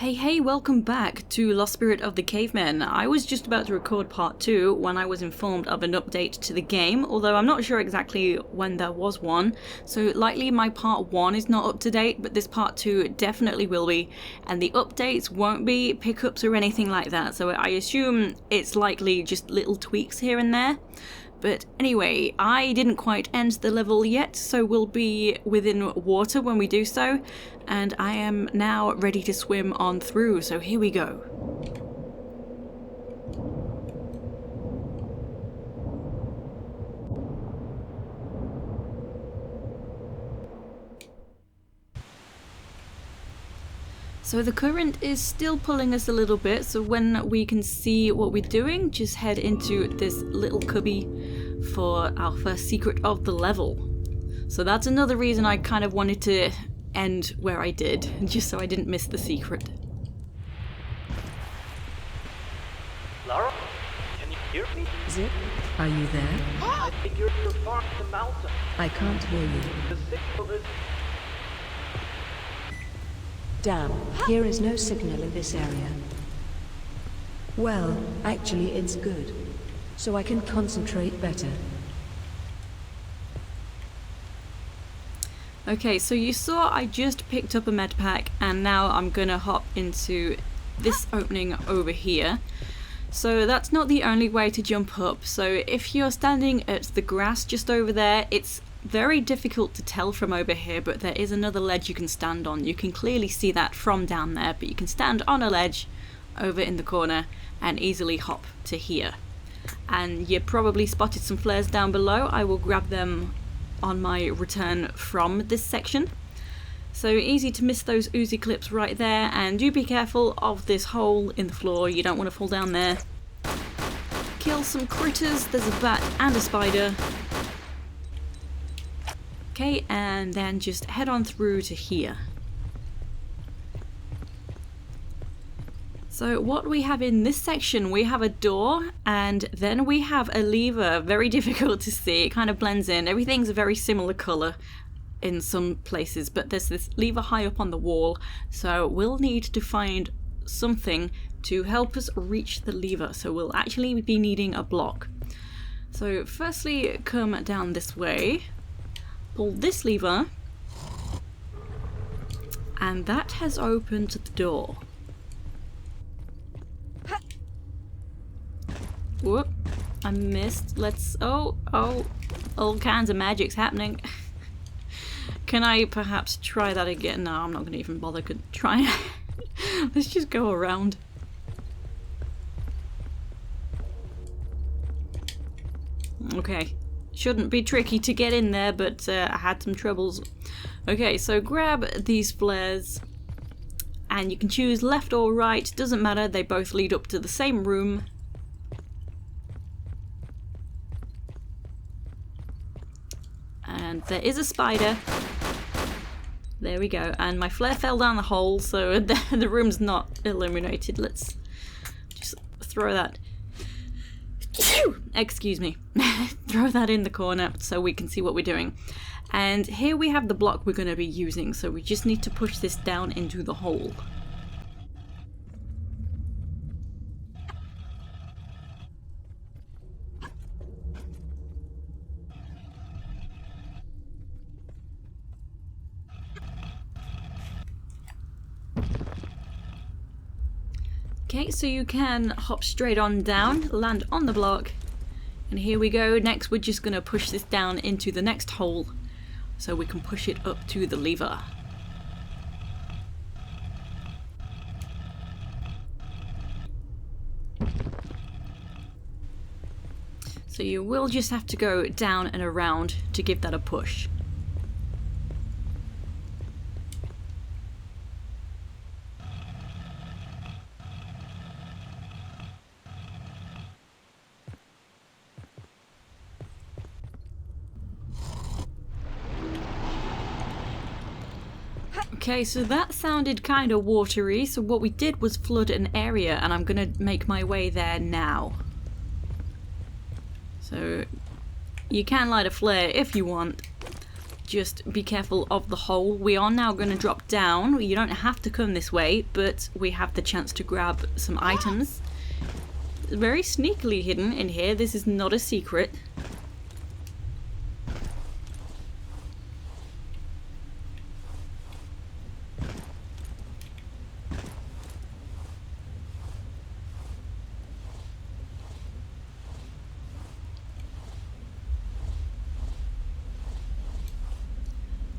Hey, welcome back to Lost Spirit of the Cavemen. I was just about to record part 2 when I was informed of an update to the game, although I'm not sure exactly when there was one. So likely my part 1 is not up to date, but this part 2 definitely will be. And the updates won't be pickups or anything like that, so I assume it's likely just little tweaks here and there. But anyway, I didn't quite end the level yet, so we'll be within water when we do so, and I am now ready to swim on through, so here we go. So the current is still pulling us a little bit, so when we can see what we're doing, just head into this little cubby for our first secret of the level. So that's another reason I kind of wanted to end where I did, just so I didn't miss the secret. Lara, can you hear me? Zip, are you there? I think you're far up the mountain. I can't hear you. The signal is... Damn, here is no signal in this area. Well, actually it's good, so I can concentrate better. Okay, so you saw I just picked up a medpack, and now I'm gonna hop into this opening over here. So that's not the only way to jump up, so if you're standing at the grass just over there, it's very difficult to tell from over here, but there is another ledge you can stand on. You can clearly see that from down there, but you can stand on a ledge over in the corner and easily hop to here. And you probably spotted some flares down below. I will grab them on my return from this section. So easy to miss those Uzi Clips right there, and do be careful of this hole in the floor. You don't want to fall down there. Kill some critters. There's a bat and a spider. Okay, and then just head on through to here. So what we have in this section, we have a door, and then we have a lever. Very difficult to see, it kind of blends in. Everything's a very similar colour in some places, but there's this lever high up on the wall, so we'll need to find something to help us reach the lever. So we'll actually be needing a block. So firstly, come down this way. Pull this lever, and that has opened the door. Whoop, I missed. Let's, oh, all kinds of magic's happening. Can I perhaps try that again? No, I'm not going to even bother trying. Let's just go around. Okay. Shouldn't be tricky to get in there, but I had some troubles. Okay, so grab these flares, and you can choose left or right, doesn't matter, they both lead up to the same room. And there is a spider. There we go, and my flare fell down the hole, so the room's not illuminated. Let's just throw that. Excuse me. Throw that in the corner so we can see what we're doing. And here we have the block we're going to be using, so we just need to push this down into the hole. Okay, so you can hop straight on down, land on the block, and here we go. Next we're just going to push this down into the next hole so we can push it up to the lever. So you will just have to go down and around to give that a push. Okay, so that sounded kind of watery, so what we did was flood an area, and I'm gonna make my way there now. So you can light a flare if you want, just be careful of the hole. We are now going to drop down. You don't have to come this way, but we have the chance to grab some items. Very sneakily hidden in here. This is not a secret.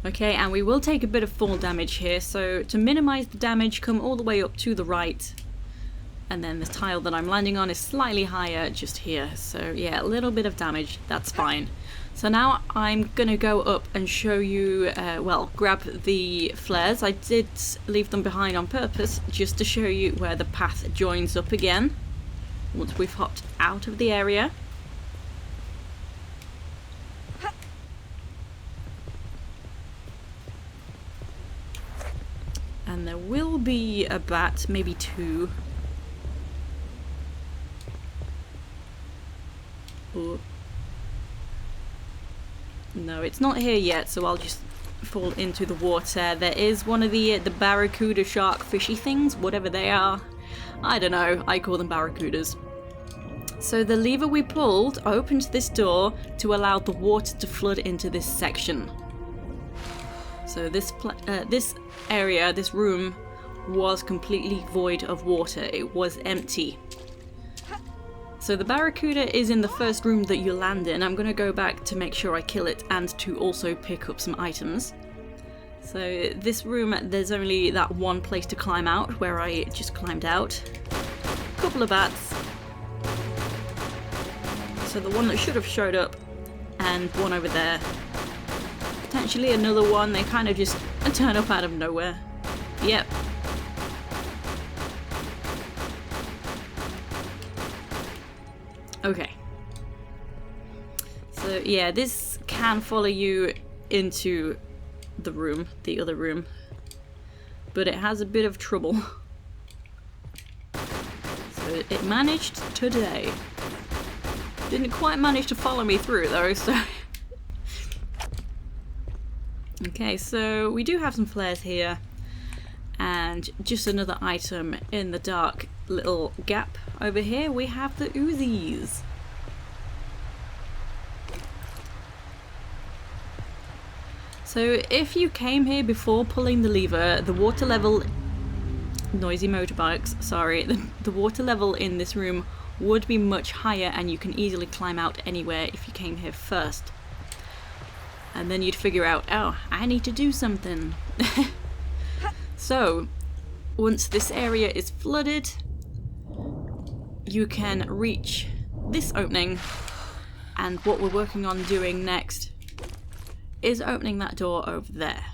Okay, and we will take a bit of fall damage here, so to minimize the damage, come all the way up to the right. And then the tile that I'm landing on is slightly higher just here, so yeah, a little bit of damage, that's fine. So now I'm gonna go up and show you, well, grab the flares. I did leave them behind on purpose, just to show you where the path joins up again, once we've hopped out of the area. And there will be a bat, maybe two. Ooh. No, it's not here yet, so I'll just fall into the water. There is one of the barracuda shark fishy things, whatever they are. I don't know, I call them barracudas. So the lever we pulled opened this door to allow the water to flood into this section. So this area, this room, was completely void of water. It was empty. So the barracuda is in the first room that you land in. I'm going to go back to make sure I kill it and to also pick up some items. So this room, there's only that one place to climb out, where I just climbed out. A couple of bats. So the one that should have showed up, and one over there. Potentially another one. They kind of just turn up out of nowhere. Yep. Okay. So yeah, this can follow you into the room, the other room. But it has a bit of trouble. So it managed today. Didn't quite manage to follow me through though, so... Okay, so we do have some flares here, and just another item in the dark little gap over here. We have the Uzis. So if you came here before pulling the lever, the water level... Noisy motorbikes, sorry. The water level in this room would be much higher, and you can easily climb out anywhere if you came here first. And then you'd figure out, oh, I need to do something. So, once this area is flooded, you can reach this opening, and what we're working on doing next is opening that door over there.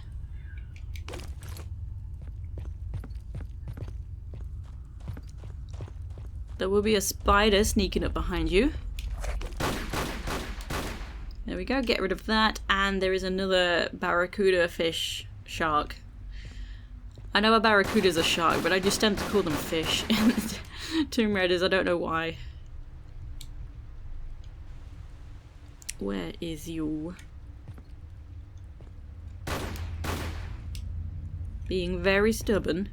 There will be a spider sneaking up behind you. There we go, get rid of that, and there is another barracuda fish shark. I know a barracuda's a shark, but I just tend to call them fish in Tomb Raiders, I don't know why. Where is you? Being very stubborn.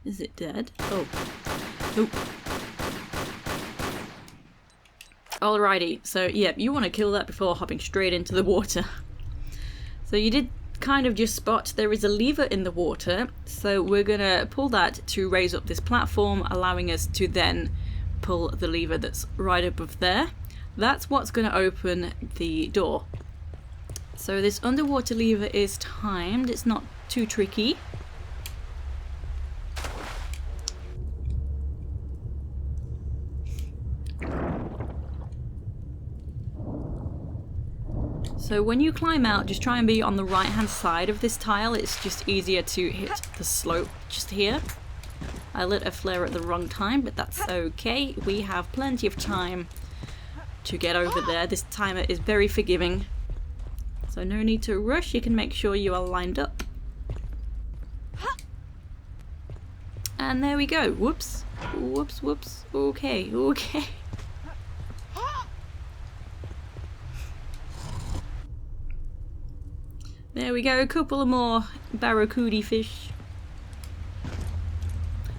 Is it dead? Oh. Nope. Alrighty, so yeah, you want to kill that before hopping straight into the water. So you did kind of just spot there is a lever in the water, so we're gonna pull that to raise up this platform, allowing us to then pull the lever that's right above there. That's what's gonna open the door. So this underwater lever is timed, it's not too tricky. So when you climb out, just try and be on the right hand side of this tile. It's just easier to hit the slope just here. I lit a flare at the wrong time, but that's okay. We have plenty of time to get over there. This timer is very forgiving, so no need to rush. You can make sure you are lined up. And there we go. Whoops. Whoops, whoops. Okay, okay. There we go, a couple of more barracuda fish.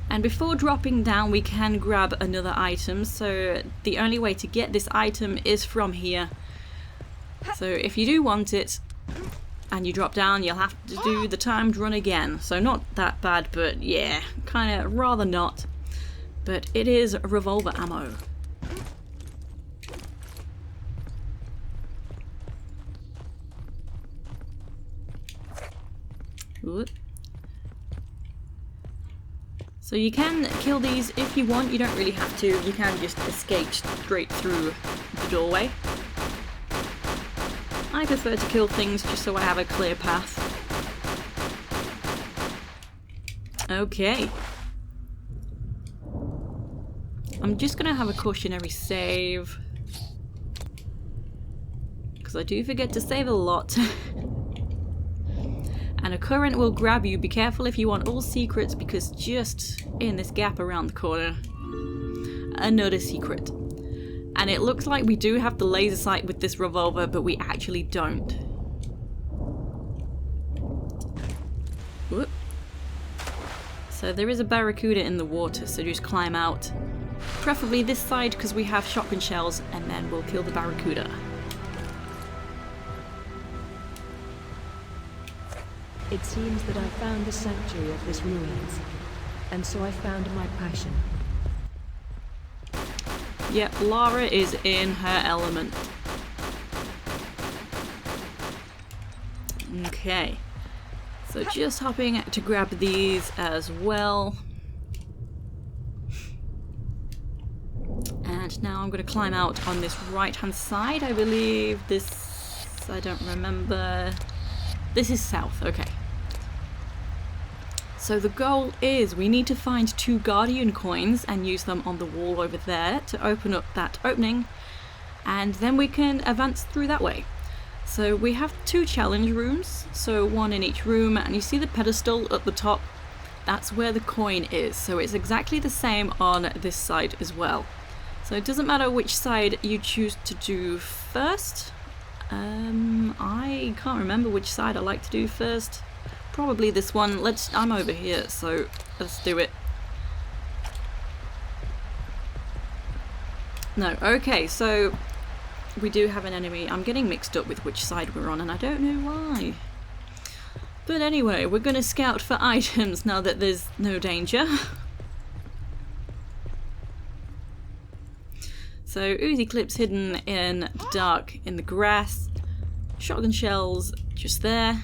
And before dropping down we can grab another item, so the only way to get this item is from here. So if you do want it and you drop down, you'll have to do the timed run again. So not that bad, but yeah, kind of rather not. But it is revolver ammo. Whoop. So you can kill these if you want, you don't really have to. You can just escape straight through the doorway. I prefer to kill things just so I have a clear path. Okay. I'm just gonna have a cautionary save. Because I do forget to save a lot. And a current will grab you. Be careful if you want all secrets, because just in this gap around the corner, another secret. And it looks like we do have the laser sight with this revolver, but we actually don't. Whoop. So there is a barracuda in the water, so just climb out. Preferably this side because we have shotgun shells, and then we'll kill the barracuda. It seems that I found the sanctuary of this ruins, and so I found my passion. Yep, Lara is in her element. Okay, so just hopping to grab these as well. And now I'm going to climb out on this right hand side. I believe this, I don't remember. This is south, okay. So the goal is we need to find 2 Guardian coins and use them on the wall over there to open up that opening, and then we can advance through that way. So we have 2 challenge rooms, so 1 in each room, and you see the pedestal at the top? That's where the coin is, so it's exactly the same on this side as well. So it doesn't matter which side you choose to do first. I can't remember which side I like to do first. Probably this one. I'm over here, so let's do it. No, okay, so we do have an enemy. I'm getting mixed up with which side we're on, and I don't know why. But anyway, we're gonna scout for items now that there's no danger. So Uzi Clips hidden in the dark in the grass. Shotgun shells just there.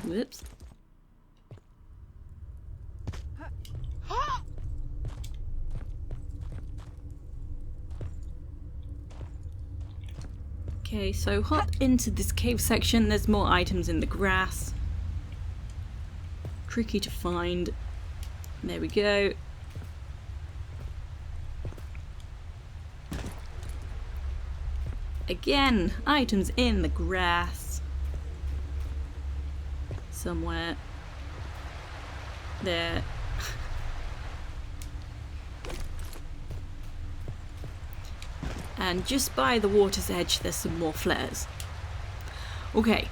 Whoops. Okay, so hop into this cave section. There's more items in the grass. Tricky to find. There we go. Again, items in the grass. Somewhere. There. And just by the water's edge there's some more flares. Okay.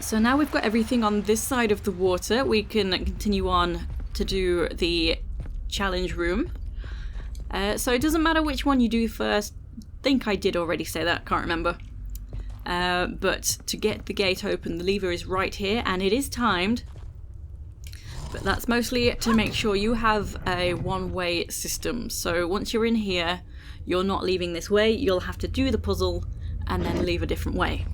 So now we've got everything on this side of the water, we can continue on to do the challenge room. So it doesn't matter which one you do first. I think I did already say that, can't remember. But to get the gate open, the lever is right here, and it is timed. But that's mostly to make sure you have a one-way system. So once you're in here, you're not leaving this way, you'll have to do the puzzle and then leave a different way.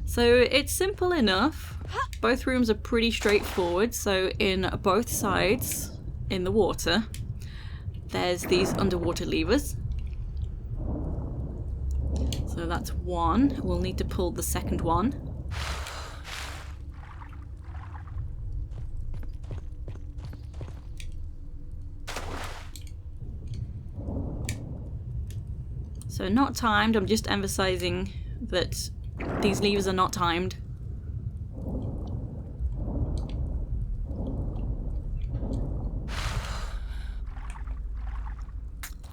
So it's simple enough. Both rooms are pretty straightforward. So in both sides, in the water, there's these underwater levers. So that's one. We'll need to pull the second one. So not timed, I'm just emphasizing that these levers are not timed.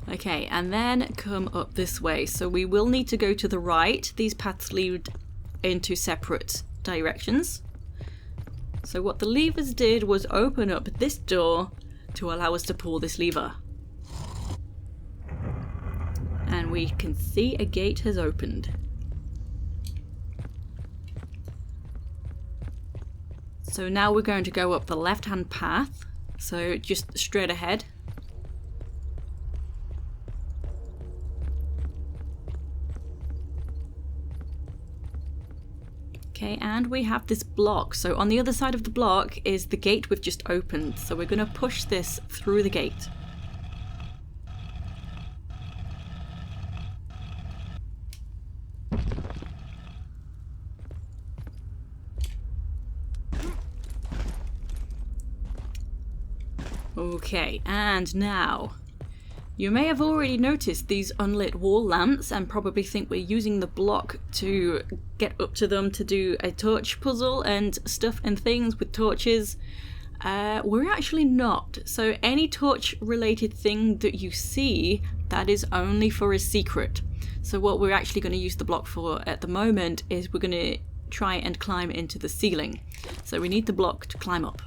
Okay, and then come up this way. So we will need to go to the right. These paths lead into separate directions. So what the levers did was open up this door to allow us to pull this lever. And we can see a gate has opened. So now we're going to go up the left-hand path. So just straight ahead. Okay, and we have this block. So on the other side of the block is the gate we've just opened. So we're going to push this through the gate. Okay, and now, you may have already noticed these unlit wall lamps and probably think we're using the block to get up to them to do a torch puzzle and stuff and things with torches. We're actually not. So any torch related thing that you see, that is only for a secret. So what we're actually going to use the block for at the moment is we're going to try and climb into the ceiling. So we need the block to climb up.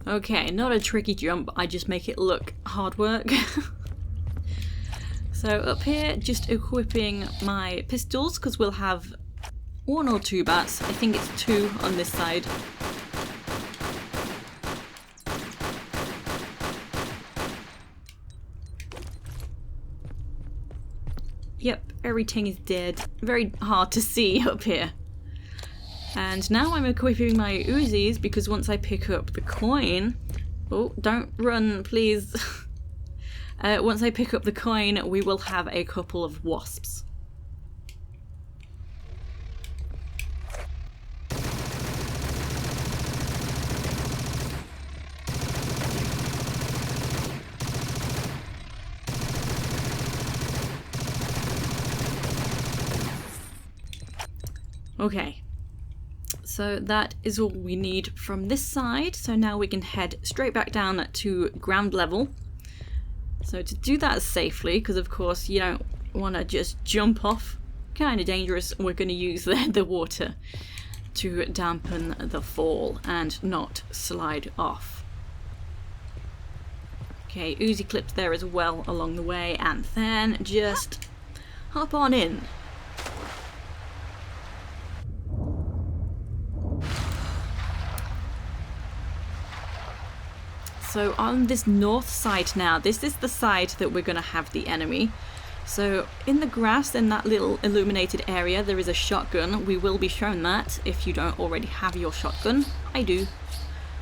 Okay, not a tricky jump, I just make it look hard work. So up here, just equipping my pistols, because we'll have 1 or 2 bats. I think it's 2 on this side. Yep, everything is dead. Very hard to see up here. And now I'm equipping my Uzis because once I pick up the coin... Oh, don't run, please. Once I pick up the coin, we will have a couple of wasps. Okay. So that is all we need from this side. So now we can head straight back down to ground level. So to do that safely, because of course you don't want to just jump off, kind of dangerous, we're going to use the water to dampen the fall and not slide off. Okay, Uzi Clips there as well along the way, and then just hop on in. So on this north side now, this is the side that we're going to have the enemy. So in the grass in that little illuminated area there is a shotgun. We will be shown that if you don't already have your shotgun. I do.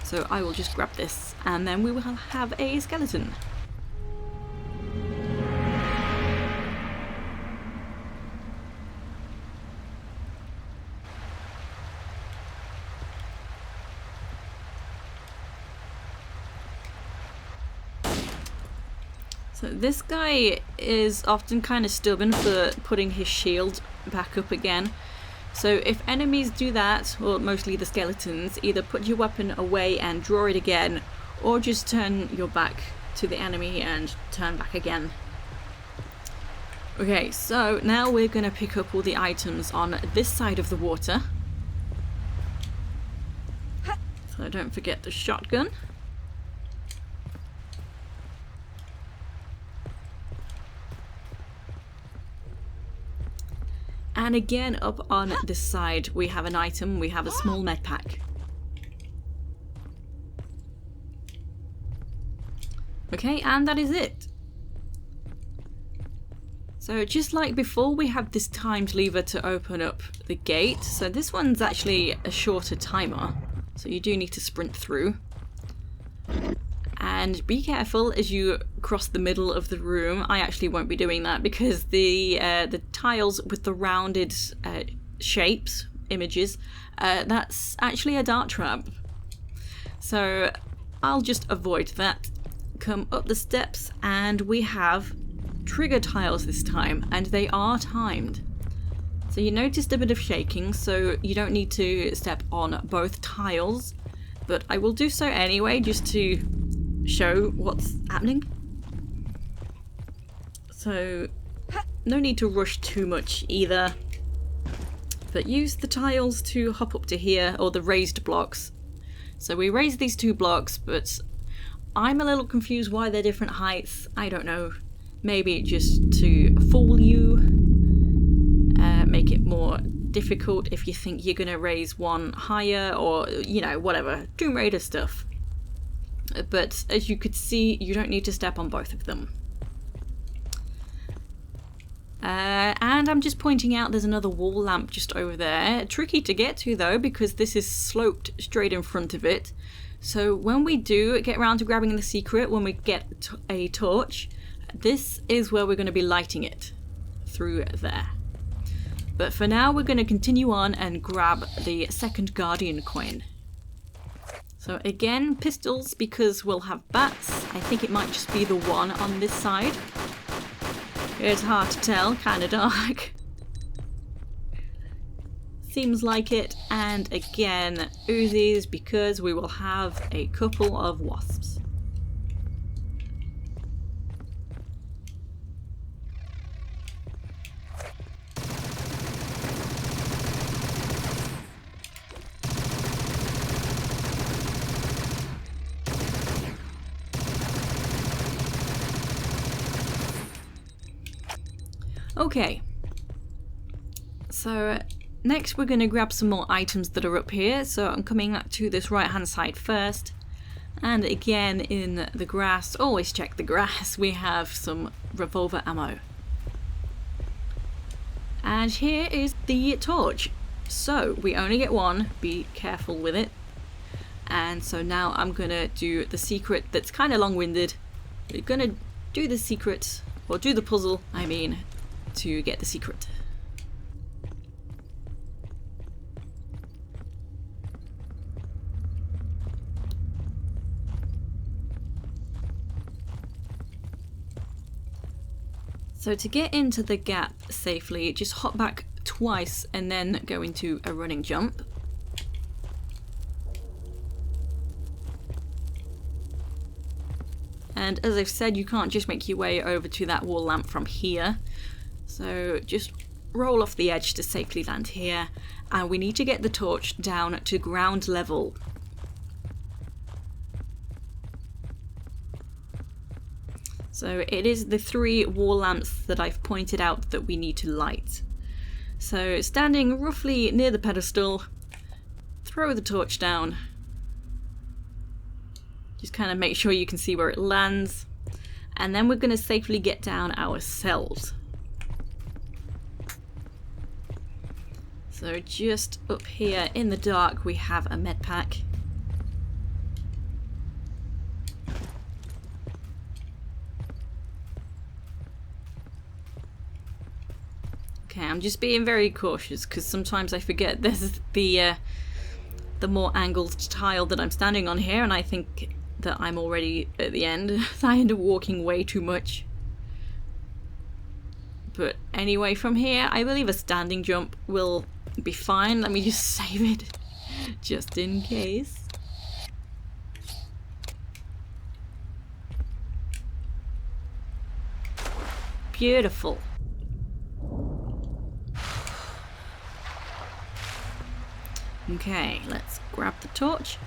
So I will just grab this and then we will have a skeleton. So this guy is often kind of stubborn for putting his shield back up again. So if enemies do that, or mostly the skeletons, either put your weapon away and draw it again, or just turn your back to the enemy and turn back again. Okay, so now we're going to pick up all the items on this side of the water. So don't forget the shotgun. And again, up on this side, we have an item. We have a small medpack. Okay, and that is it. So just like before, we have this timed lever to open up the gate. So this one's actually a shorter timer. So you do need to sprint through. And be careful as you cross the middle of the room. I actually won't be doing that because the tiles with the rounded shapes, images, that's actually a dart trap. So I'll just avoid that. Come up the steps and we have trigger tiles this time, and they are timed. So you noticed a bit of shaking, so you don't need to step on both tiles, but I will do so anyway just to show what's happening. So no need to rush too much either, but use the tiles to hop up to here, or the raised blocks. So we raised these 2 blocks, but I'm a little confused why they're different heights. I don't know, maybe just to fool you, make it more difficult if you think you're gonna raise one higher, or you know, whatever, Tomb Raider stuff. But as you could see, you don't need to step on both of them. And I'm just pointing out there's another wall lamp just over there. Tricky to get to though, because this is sloped straight in front of it. So when we do get around to grabbing the secret, when we get a torch, this is where we're going to be lighting it, through there. But for now we're going to continue on and grab the second Guardian coin. So again, pistols, because we'll have bats. I think it might just be the one on this side. It's hard to tell, kind of dark. Seems like it. And again, Uzis, because we will have a couple of wasps. Okay, so next we're going to grab some more items that are up here. So I'm coming to this right hand side first, and again in the grass, always check the grass, we have some revolver ammo. And here is the torch. So we only get one, be careful with it. And so now I'm going to do the secret that's kind of long-winded. We're going to do the secret, or do the puzzle, I mean, to get the secret. So to get into the gap safely, just hop back twice and then go into a running jump. And as I've said, you can't just make your way over to that wall lamp from here. So just roll off the edge to safely land here, and we need to get the torch down to ground level. So it is the 3 wall lamps that I've pointed out that we need to light. So standing roughly near the pedestal, throw the torch down. Just kind of make sure you can see where it lands, and then we're going to safely get down ourselves. So just up here in the dark we have a medpack. Okay, I'm just being very cautious because sometimes I forget there's the more angled tile that I'm standing on here, and I think that I'm already at the end. I end up walking way too much. But anyway, from here I believe a standing jump will be fine. Let me just save it just in case. Beautiful. Okay, let's grab the torch.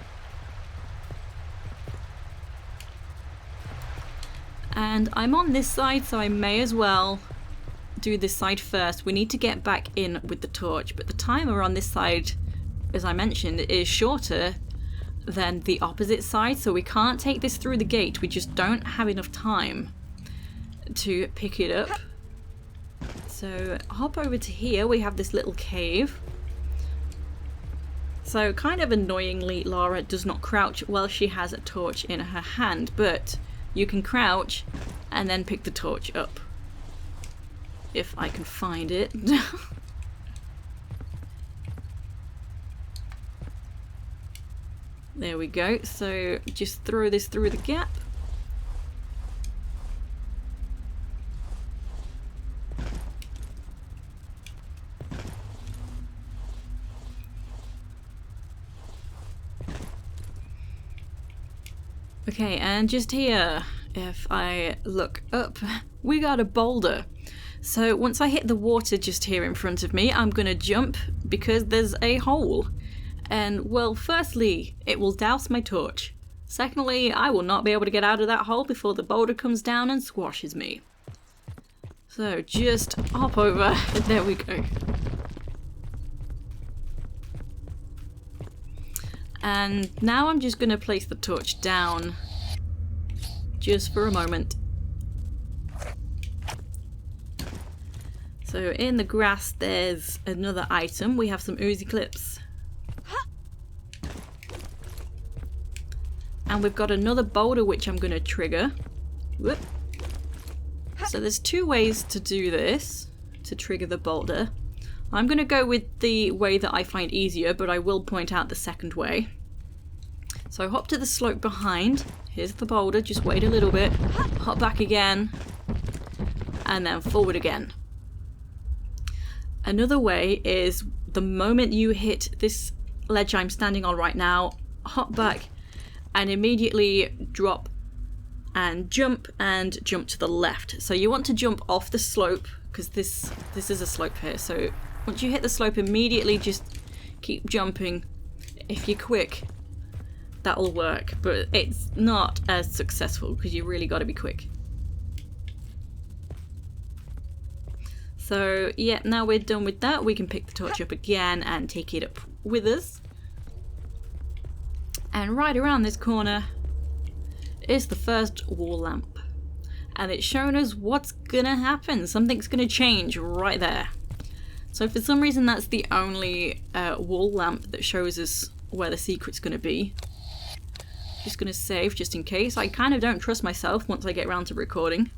And I'm on this side, so I may as well do this side first. We need to get back in with the torch, but the timer on this side, as I mentioned, is shorter than the opposite side, so we can't take this through the gate. We just don't have enough time to pick it up. So hop over to here. We have this little cave. So So kind of annoyingly, Lara does not crouch while she has a torch in her hand, but you can crouch and then pick the torch up. If I can find it. There we go. So just throw this through the gap. Okay, and just here, if I look up, we got a boulder. So once I hit the water just here in front of me, I'm gonna jump because there's a hole. And well, firstly, it will douse my torch. Secondly, I will not be able to get out of that hole before the boulder comes down and squashes me. So just hop over, and there we go. And now I'm just gonna place the torch down just for a moment. So in the grass there's another item. We have some Uzi Clips. And we've got another boulder which I'm going to trigger. Whoop. So there's two ways to do this, to trigger the boulder. I'm going to go with the way that I find easier, but I will point out the second way. So hop to the slope behind. Here's the boulder, just wait a little bit. Hop back again. And then forward again. Another way is the moment you hit this ledge I'm standing on right now, hop back and immediately drop and jump to the left. So you want to jump off the slope because this is a slope here. So once you hit the slope, immediately just keep jumping. If you're quick, that'll work, but it's not as successful because you really got to be quick. So yeah, now we're done with that. We can pick the torch up again and take it up with us. And right around this corner is the first wall lamp. And it's showing us what's gonna happen. Something's gonna change right there. So for some reason that's the only wall lamp that shows us where the secret's gonna be. Just gonna save just in case. I kind of don't trust myself once I get around to recording.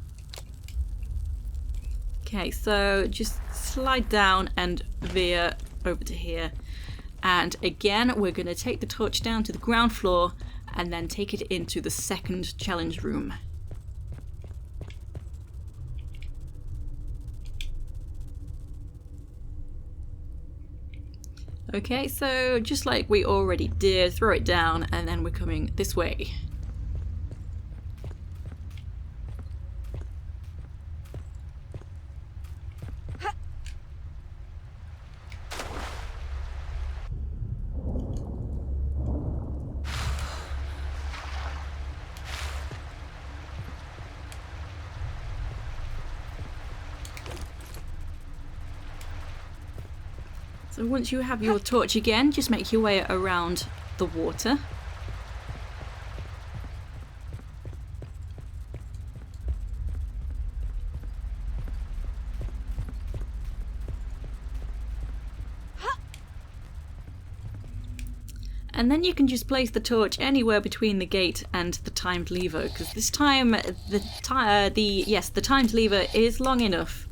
Okay, so just slide down and veer over to here. And again, we're going to take the torch down to the ground floor and then take it into the second challenge room. Okay, so just like we already did, throw it down and then we're coming this way. So once you have your torch again, just make your way around the water. And then you can just place the torch anywhere between the gate and the timed lever, because this time the timed lever is long enough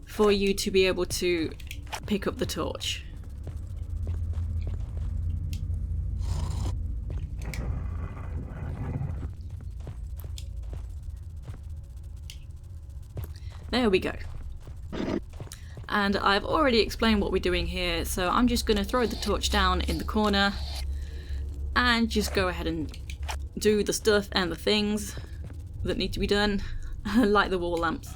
for you to be able to pick up the torch. There we go. And I've already explained what we're doing here, so I'm just going to throw the torch down in the corner and just go ahead and do the stuff and the things that need to be done, like the wall lamps.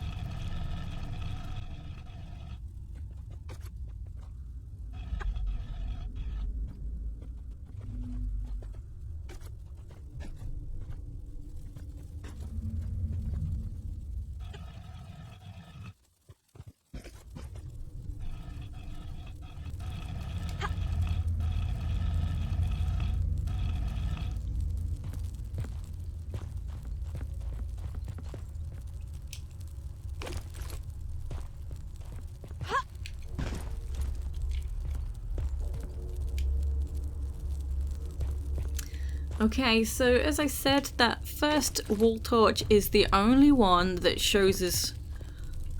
Okay, so as I said, that first wall torch is the only one that shows us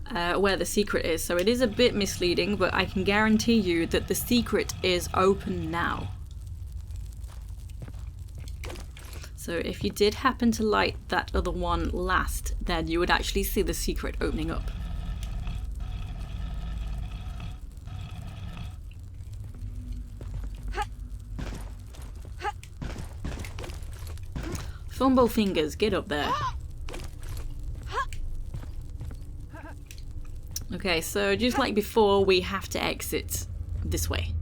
where the secret is, so it is a bit misleading, but I can guarantee you that the secret is open now. So if you did happen to light that other one last, then you would actually see the secret opening up. Fumble fingers, get up there. Okay, so just like before, we have to exit this way.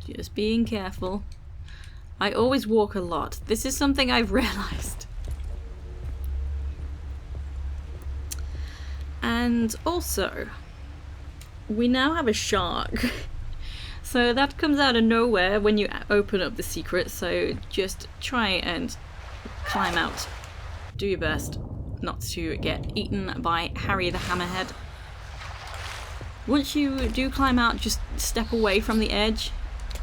Just being careful. I always walk a lot. This is something I've realized. And also, we now have a shark. So that comes out of nowhere when you open up the secret, so just try and climb out. Do your best not to get eaten by Harry the Hammerhead. Once you do climb out, just step away from the edge,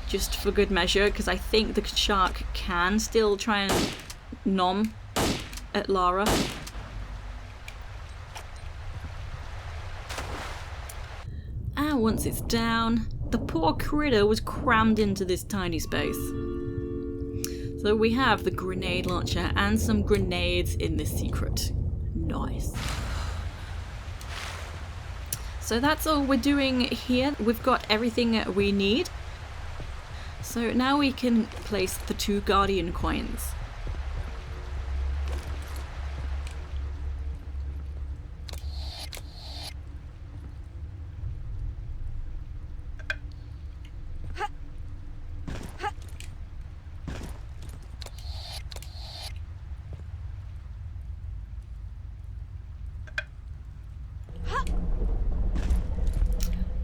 just for good measure, because I think the shark can still try and nom at Lara. And once it's down, the poor critter was crammed into this tiny space. So we have the grenade launcher and some grenades in this secret. Nice. So that's all we're doing here. We've got everything we need. So now we can place the 2 Guardian coins.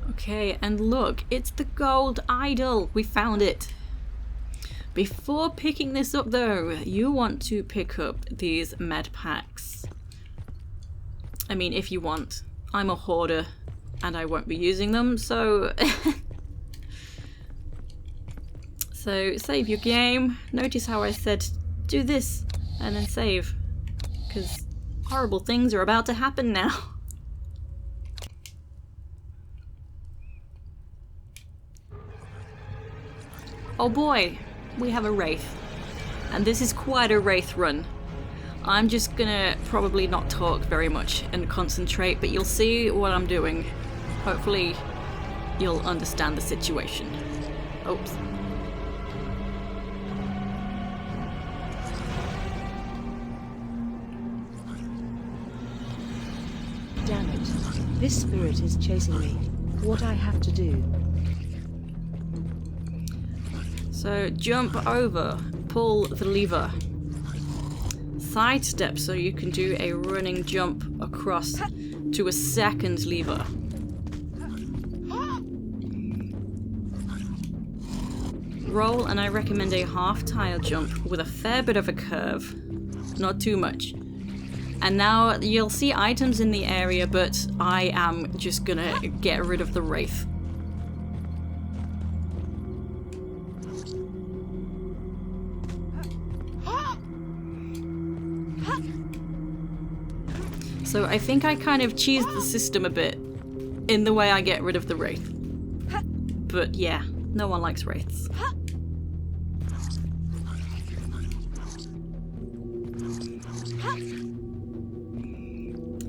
Okay, and look, it's the gold idol. We found it. Before picking this up though, you want to pick up these Medpacks. I mean, if you want. I'm a hoarder and I won't be using them, so... So save your game. Notice how I said do this and then save, because horrible things are about to happen now. Oh boy, we have a Wraith. And this is quite a Wraith run. I'm just gonna probably not talk very much and concentrate, but you'll see what I'm doing. Hopefully you'll understand the situation. Oops. Damn it. This spirit is chasing me. What I have to do? So jump over, pull the lever, sidestep so you can do a running jump across to a second lever. Roll, and I recommend a half tile jump with a fair bit of a curve, not too much. And now you'll see items in the area, but I am just gonna get rid of the Wraith. So I think I kind of cheesed the system a bit in the way I get rid of the Wraith. But yeah, no one likes Wraiths.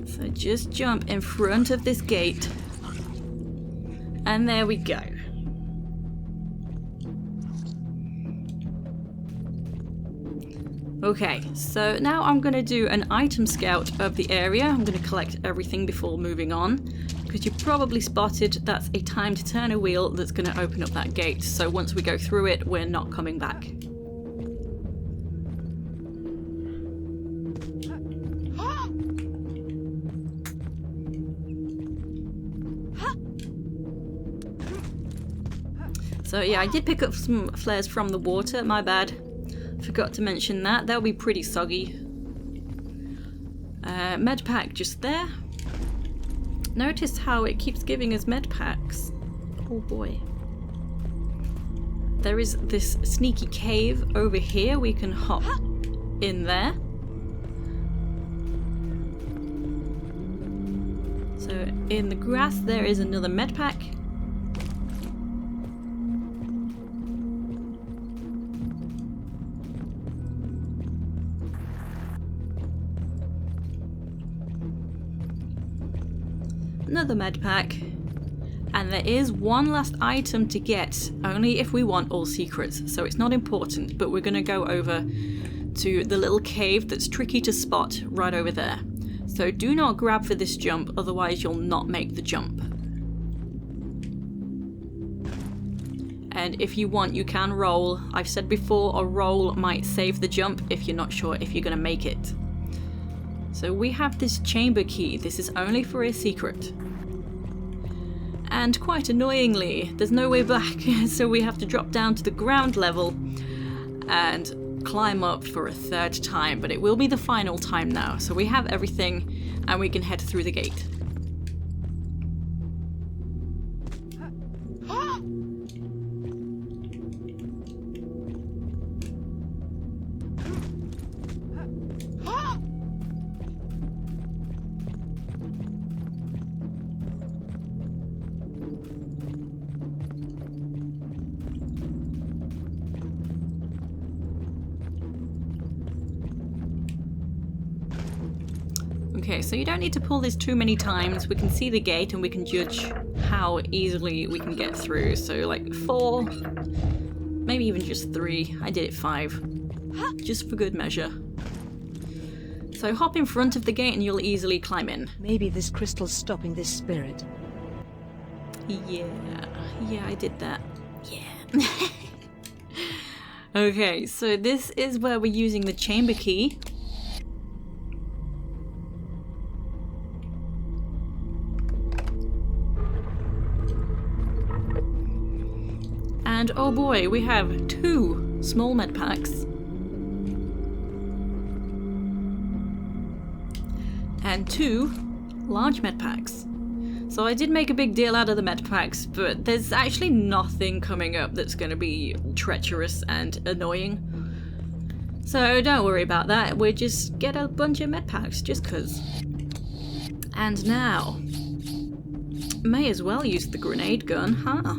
So just jump in front of this gate. And there we go. Okay, so now I'm going to do an item scout of the area. I'm going to collect everything before moving on, because you probably spotted that's a time to turn a wheel that's going to open up that gate. So once we go through it, we're not coming back. So yeah, I did pick up some flares from the water, my bad. Forgot to mention that. They'll be pretty soggy. Medpack just there. Notice how it keeps giving us medpacks. Oh boy. There is this sneaky cave over here. We can hop in there. So in the grass there is another medpack. Another medpack. And there is one last item to get, only if we want all secrets, so it's not important, but we're going to go over to the little cave that's tricky to spot right over there. So do not grab for this jump, otherwise you'll not make the jump. And if you want, you can roll. I've said before, a roll might save the jump if you're not sure if you're going to make it. So we have this chamber key. This is only for a secret. And quite annoyingly, there's no way back, so we have to drop down to the ground level and climb up for a third time, but it will be the final time now. So we have everything and we can head through the gate. Okay, so you don't need to pull this too many times. We can see the gate and we can judge how easily we can get through. So like 4, maybe even just 3. I did it 5, just for good measure. So hop in front of the gate and you'll easily climb in. Maybe this crystal's stopping this spirit. Yeah, I did that. Yeah. Okay, so this is where we're using the chamber key. And oh boy, we have 2 small medpacks. And 2 large medpacks. So I did make a big deal out of the medpacks, but there's actually nothing coming up that's going to be treacherous and annoying. So don't worry about that, we'll just get a bunch of medpacks, just cause. And now, may as well use the grenade gun, huh?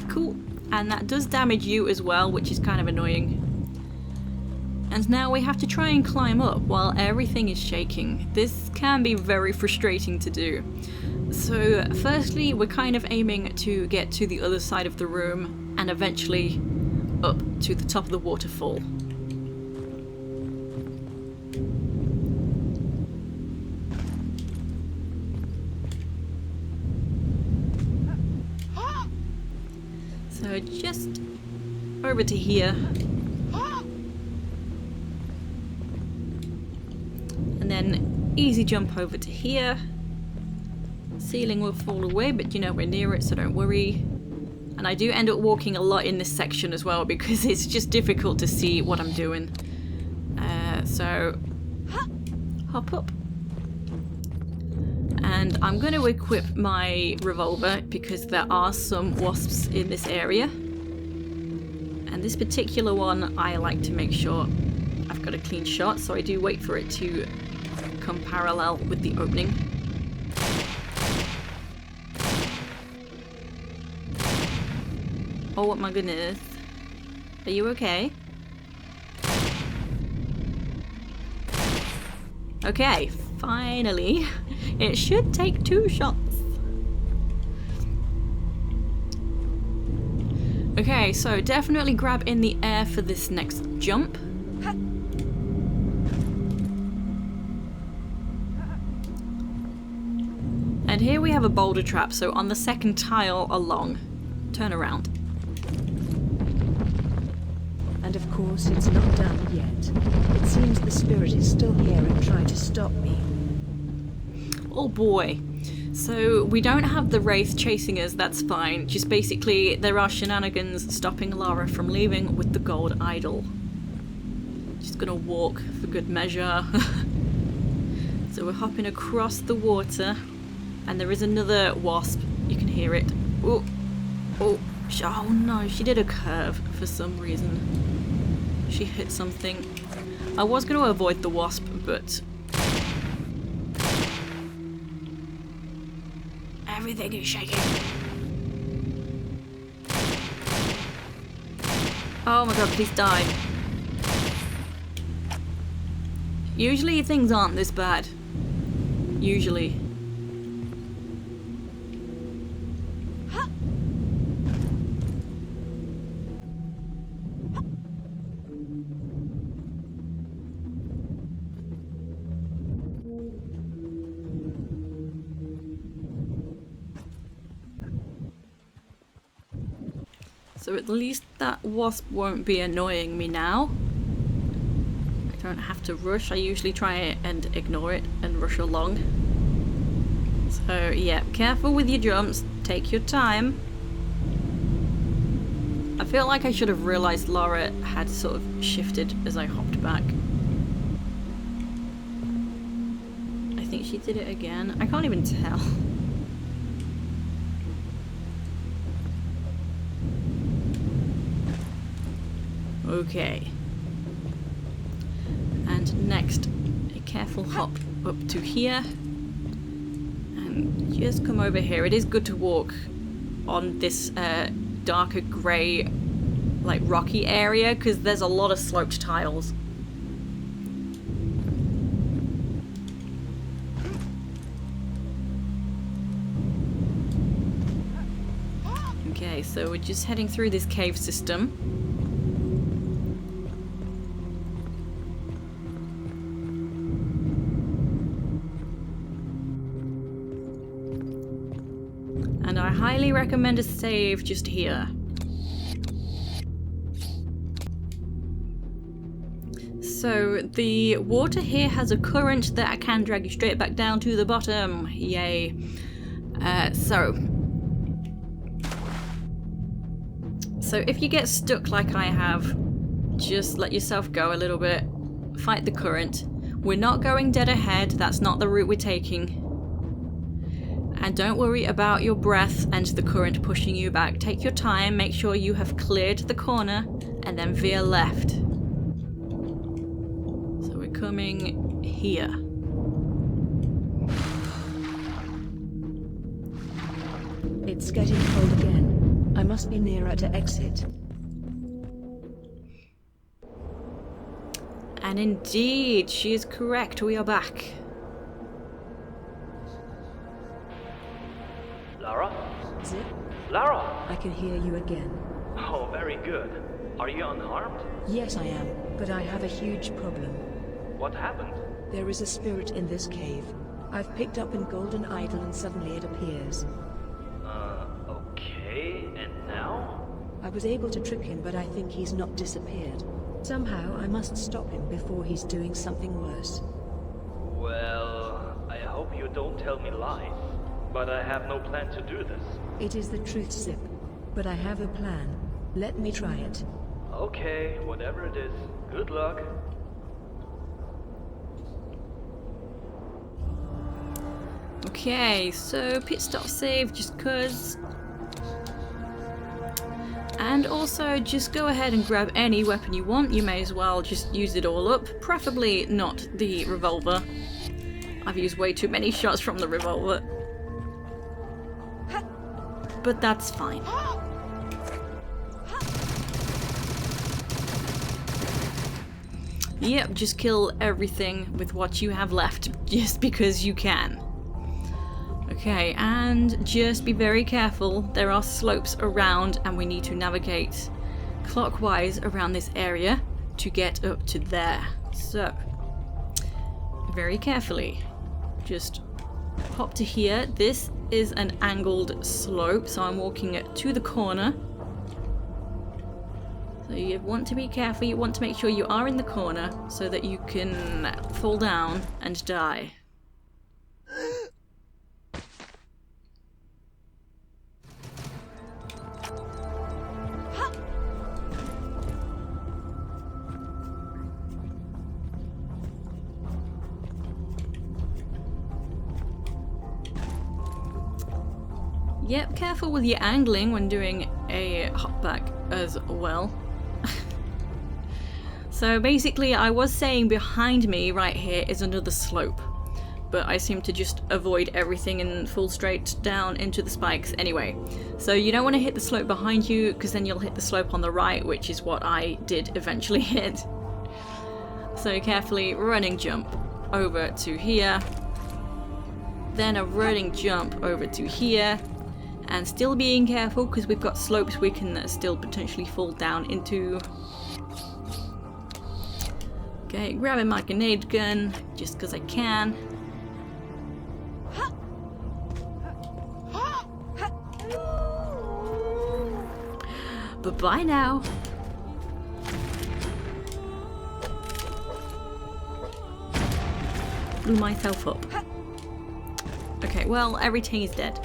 Cool. And that does damage you as well, which is kind of annoying. And now we have to try and climb up while everything is shaking. This can be very frustrating to do. So firstly, we're kind of aiming to get to the other side of the room and eventually up to the top of the waterfall. So just over to here. And then easy jump over to here. Ceiling will fall away, but you know we're near it, so don't worry. And I do end up walking a lot in this section as well because it's just difficult to see what I'm doing. So hop up. And I'm going to equip my revolver because there are some wasps in this area. And this particular one, I like to make sure I've got a clean shot, so I do wait for it to come parallel with the opening. Oh my goodness. Are you okay? Okay, finally. It should take 2 shots. Okay, so definitely grab in the air for this next jump. And here we have a boulder trap, so on the second tile along. Turn around. And of course, it's not done yet. It seems the spirit is still here and trying to stop me. Oh boy. So we don't have the Wraith chasing us, that's fine. Just basically there are shenanigans stopping Lara from leaving with the gold idol. Just gonna walk for good measure. So we're hopping across the water and there is another wasp. You can hear it. Oh, oh, oh no, she did a curve for some reason. She hit something. I was gonna avoid the wasp, but everything is shaking. Oh my god, please die. Usually things aren't this bad. Usually. So at least that wasp won't be annoying me now. I don't have to rush. I usually try and ignore it and rush along. So yeah, careful with your jumps. Take your time. I feel like I should have realised Lara had sort of shifted as I hopped back. I think she did it again. I can't even tell. Okay. And next, a careful hop up to here. And just come over here. It is good to walk on this darker grey, like rocky area, because there's a lot of sloped tiles. Okay, so we're just heading through this cave system. And I highly recommend a save just here. So the water here has a current that can drag you straight back down to the bottom. Yay. So if you get stuck like I have, just let yourself go a little bit. Fight the current. We're not going dead ahead. That's not the route we're taking. And don't worry about your breath and the current pushing you back. Take your time, make sure you have cleared the corner, and then veer left. So we're coming here. It's getting cold again. I must be nearer to exit. And indeed, she is correct. We are back. Lara? Zip, Lara! I can hear you again. Oh, very good. Are you unharmed? Yes, I am, but I have a huge problem. What happened? There is a spirit in this cave. I've picked up a golden idol and suddenly it appears. Okay, and now? I was able to trick him, but I think he's not disappeared. Somehow, I must stop him before he's doing something worse. Well, I hope you don't tell me lies, but I have no plan to do this. It is the truth, Zip, but I have a plan. Let me try it. Okay, whatever it is, good luck. Okay, so pit stop save just cause. And also, just go ahead and grab any weapon you want. You may as well just use it all up. Preferably not the revolver. I've used way too many shots from the revolver. But that's fine. Yep, just kill everything with what you have left, just because you can. Okay, and just be very careful. There are slopes around and we need to navigate clockwise around this area to get up to there. So, very carefully. Just hop to here. This is an angled slope, so I'm walking to the corner. So you want to be careful. You want to make sure you are in the corner so that you can fall down and die. Yep, careful with your angling when doing a hopback as well. So basically I was saying behind me right here is another slope, but I seem to just avoid everything and fall straight down into the spikes anyway. So you don't want to hit the slope behind you, because then you'll hit the slope on the right, which is what I did eventually hit. So carefully running jump over to here, then a running jump over to here, and still being careful because we've got slopes we can still potentially fall down into. Okay, grabbing my grenade gun just because I can. But bye now. Blew myself up. Okay, well, everything is dead.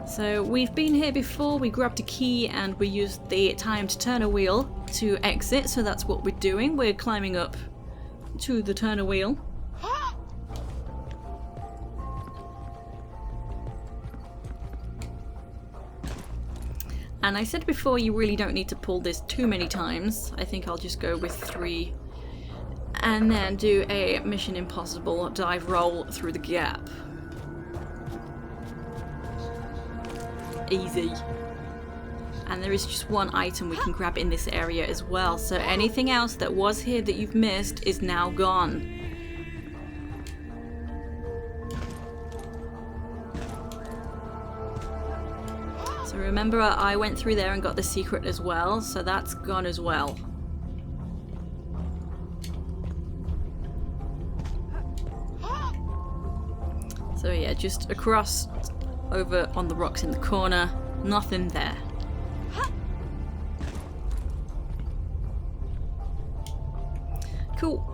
So we've been here before, we grabbed a key and we used the time to turn a wheel to exit, so that's what we're doing. We're climbing up to the turn a wheel. And I said before, you really don't need to pull this too many times. I think I'll just go with 3. And then do a Mission Impossible dive roll through the gap. Easy. And there is just one item we can grab in this area as well, so anything else that was here that you've missed is now gone. So remember, I went through there and got the secret as well, so that's gone as well. So yeah, just across over on the rocks in the corner, nothing there. Cool.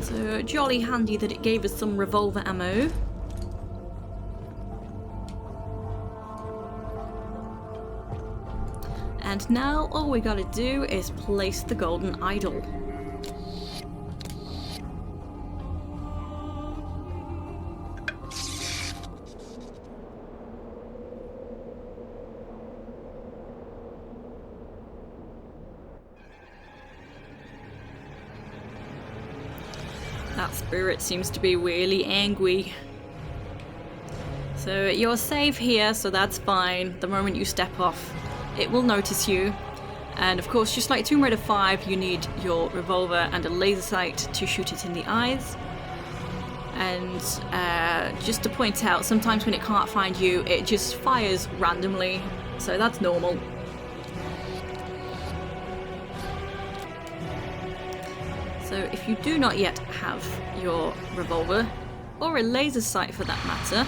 So jolly handy that it gave us some revolver ammo. And now all we gotta do is place the golden idol. That spirit seems to be really angry. So you're safe here, so that's fine. The moment you step off, it will notice you. And of course, just like Tomb Raider 5, you need your revolver and a laser sight to shoot it in the eyes. And just to point out, sometimes when it can't find you, it just fires randomly, so that's normal. So if you do not yet have your revolver, or a laser sight for that matter,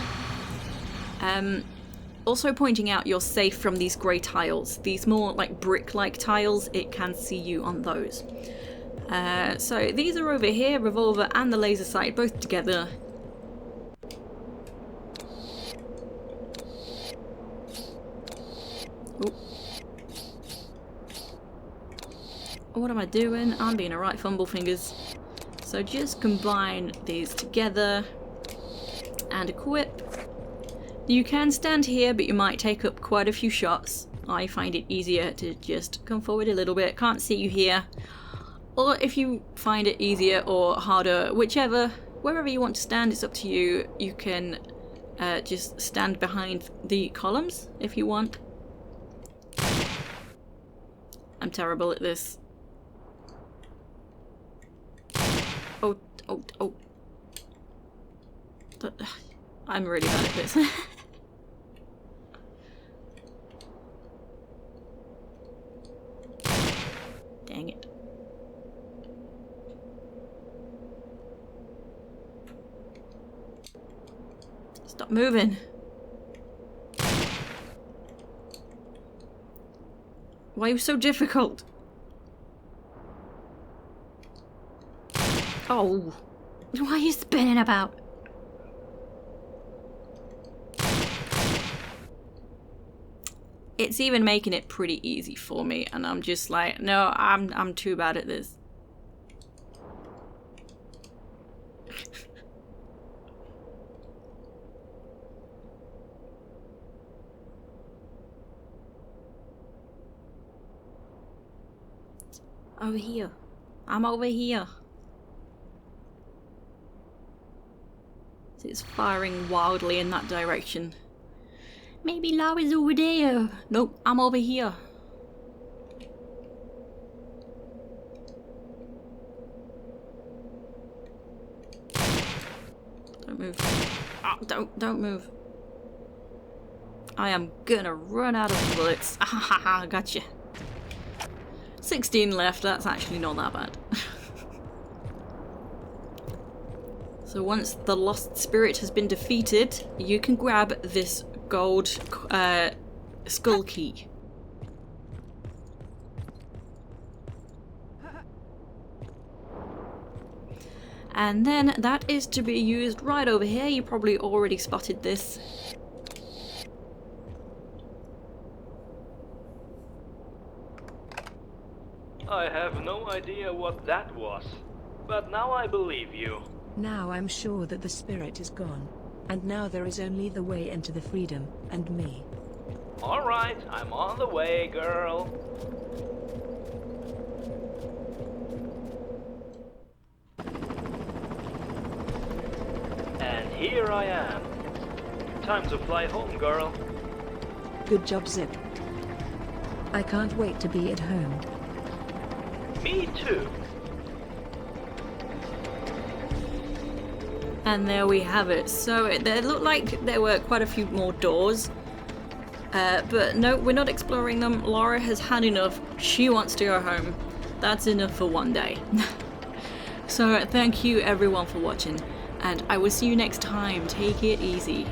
also pointing out you're safe from these grey tiles. These more like brick-like tiles, it can see you on those. So these are over here, revolver and the laser sight both together. Ooh. What am I doing? I'm being a right fumble fingers. So just combine these together and equip. You can stand here, but you might take up quite a few shots. I find it easier to just come forward a little bit. Can't see you here. Or if you find it easier or harder, whichever, wherever you want to stand, it's up to you. You can just stand behind the columns if you want. I'm terrible at this. Oh. I'm really bad at this. Dang it. Stop moving. Why are you so difficult? Oh, why are you spinning about? It's even making it pretty easy for me, and I'm just like, no, I'm too bad at this. Over here. I'm over here. It's firing wildly in that direction. Maybe Lara's over there. Nope, I'm over here. Don't move. Oh, don't move. I am gonna run out of bullets. Ah, gotcha. 16 left, that's actually not that bad. So once the Lost Spirit has been defeated, you can grab this gold skull key. And then that is to be used right over here. You probably already spotted this. I have no idea what that was, but now I believe you. Now I'm sure that the spirit is gone. And now there is only the way into the freedom, and me. Alright, I'm on the way, girl. And here I am. Time to fly home, girl. Good job, Zip. I can't wait to be at home. Me too. And there we have it. So it looked like there were quite a few more doors. But no, we're not exploring them. Lara has had enough. She wants to go home. That's enough for one day. So thank you everyone for watching. And I will see you next time. Take it easy.